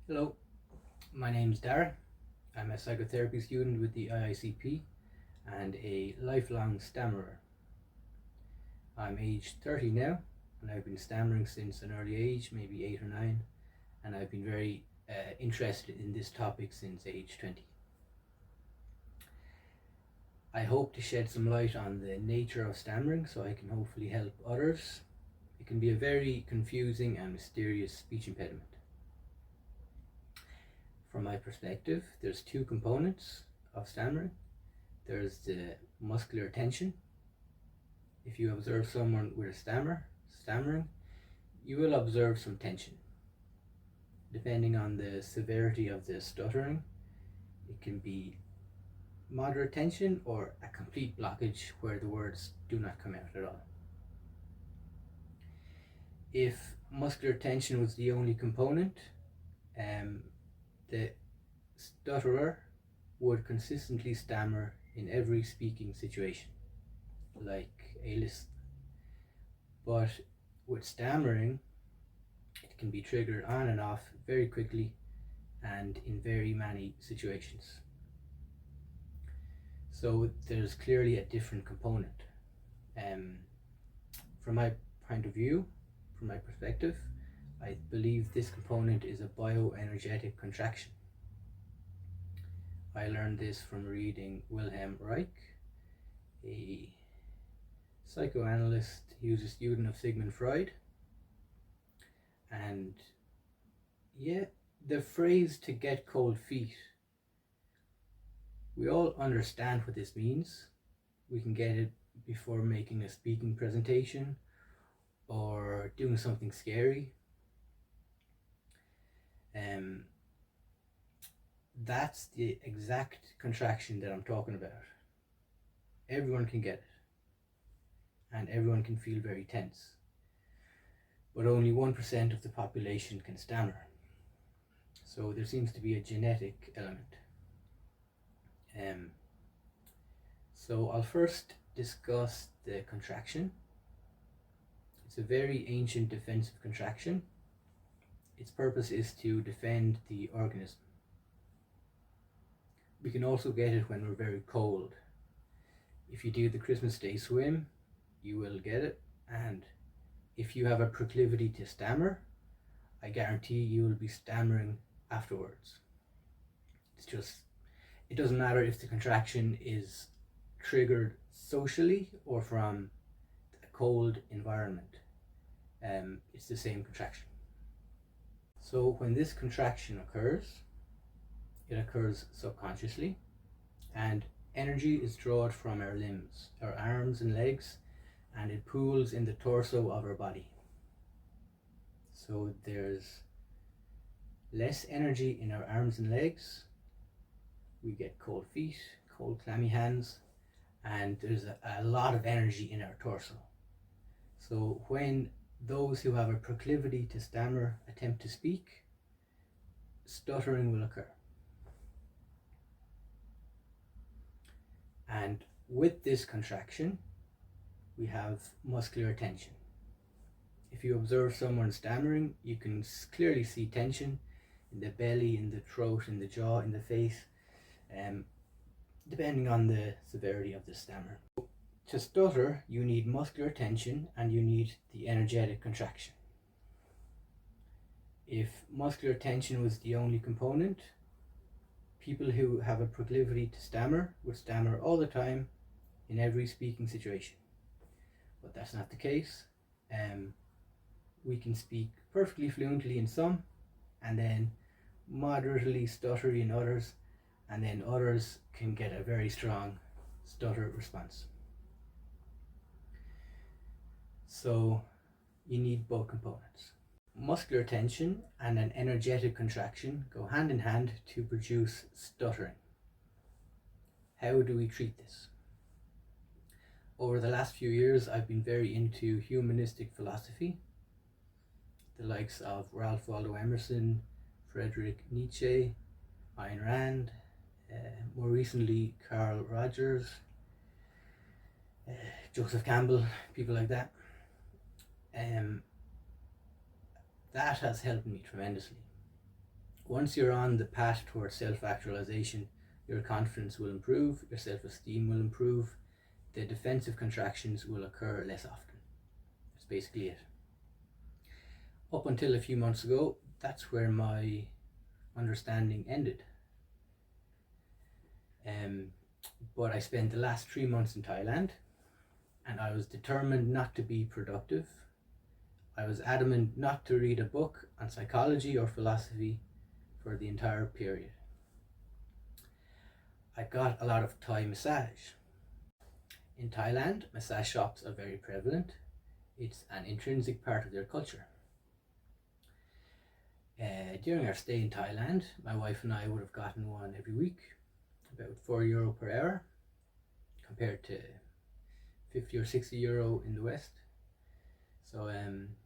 Hello, my name is Darragh. I'm a psychotherapy student with the IICP and a lifelong stammerer. I'm aged 30 now, and I've been stammering since an early age, maybe 8 or 9, and I've been very interested in this topic since age 20. I hope to shed some light on the nature of stammering so I can hopefully help others. It can be a very confusing and mysterious speech impediment. From my perspective, there's two components of stammering. There's the muscular tension. If you observe someone with a stammering, you will observe some tension. Depending on the severity of the stuttering, it can be moderate tension or a complete blockage where the words do not come out at all. If muscular tension was the only component, the stutterer would consistently stammer in every speaking situation, like a lisp. But with stammering, it can be triggered on and off very quickly and in very many situations. So there's clearly a different component. From my point of view, from my perspective, I believe this component is a bioenergetic contraction. I learned this from reading Wilhelm Reich, a psychoanalyst. He was a student of Sigmund Freud. And the phrase "to get cold feet," we all understand what this means. We can get it before making a speaking presentation or doing something scary. That's the exact contraction that I'm talking about. Everyone can get it, and everyone can feel very tense. But only 1% of the population can stammer. So there seems to be a genetic element. So I'll first discuss the contraction. It's a very ancient defensive contraction. Its purpose is to defend the organism. We can also get it when we're very cold. If you do the Christmas Day swim, you will get it, and if you have a proclivity to stammer, I guarantee you will be stammering afterwards. It doesn't matter if the contraction is triggered socially or from a cold environment. It's the same contraction. So when this contraction occurs, it occurs subconsciously, and energy is drawn from our limbs, our arms and legs, and it pools in the torso of our body. So there's less energy in our arms and legs. We get cold feet, cold clammy hands, and there's a lot of energy in our torso. So when those who have a proclivity to stammer attempt to speak, stuttering will occur. And with this contraction, we have muscular tension. If you observe someone stammering, you can clearly see tension in the belly, in the throat, in the jaw, in the face, depending on the severity of the stammer. To stutter, you need muscular tension and you need the energetic contraction. If muscular tension was the only component, people who have a proclivity to stammer would stammer all the time in every speaking situation. But that's not the case. We can speak perfectly fluently in some, and then moderately stuttery in others, and then others can get a very strong stutter response. So you need both components. Muscular tension and an energetic contraction go hand in hand to produce stuttering. How do we treat this? Over the last few years, I've been very into humanistic philosophy, the likes of Ralph Waldo Emerson, Friedrich Nietzsche, Ayn Rand, more recently Carl Rogers, Joseph Campbell, people like that. That has helped me tremendously. Once you're on the path towards self-actualization, your confidence will improve, your self-esteem will improve, the defensive contractions will occur less often. That's basically it. Up until a few months ago, that's where my understanding ended. But I spent the last 3 months in Thailand, and I was determined not to be productive. I was adamant not to read a book on psychology or philosophy for the entire period. I got a lot of Thai massage. In Thailand, massage shops are very prevalent. It's an intrinsic part of their culture. During our stay in Thailand, my wife and I would have gotten one every week, about €4 per hour, compared to 50 or 60 euro in the West. So, and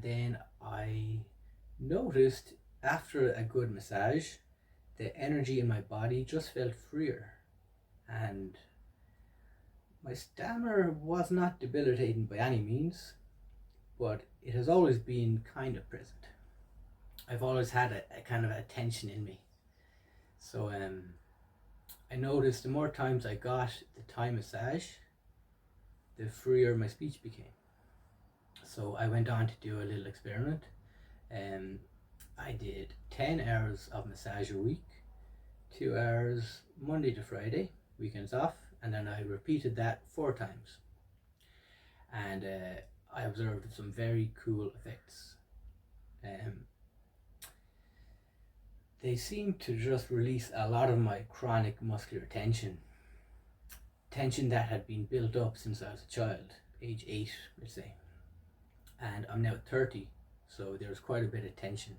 then I noticed after a good massage, the energy in my body just felt freer, and my stammer was not debilitating by any means, but it has always been kind of present. I've always had a kind of a tension in me. So I noticed the more times I got the Thai massage, the freer my speech became. So I went on to do a little experiment. I did 10 hours of massage a week, 2 hours Monday to Friday, weekends off, and then I repeated that 4 times. And I observed some very cool effects. They seemed to just release a lot of my chronic muscular tension that had been built up since I was a child, age 8, let's say. And I'm now 30, so there's quite a bit of tension.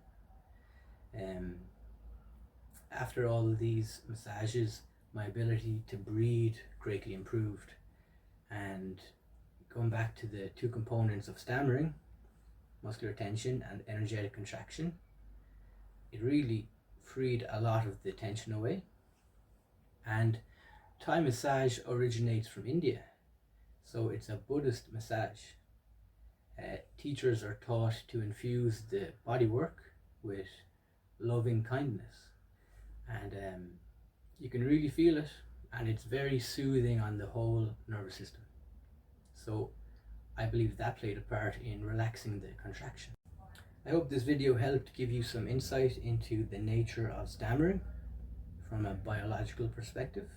After all of these massages, my ability to breathe greatly improved. And going back to the 2 components of stammering, muscular tension and energetic contraction, it really freed a lot of the tension away. And Thai massage originates from India, so it's a Buddhist massage. Teachers are taught to infuse the bodywork with loving kindness, and you can really feel it, and it's very soothing on the whole nervous system. So I believe that played a part in relaxing the contraction. I hope this video helped give you some insight into the nature of stammering from a biological perspective,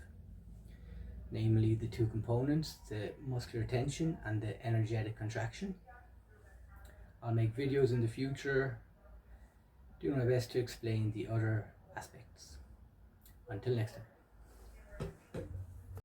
namely the 2 components, the muscular tension and the energetic contraction. I'll make videos in the future doing my best to explain the other aspects. Until next time.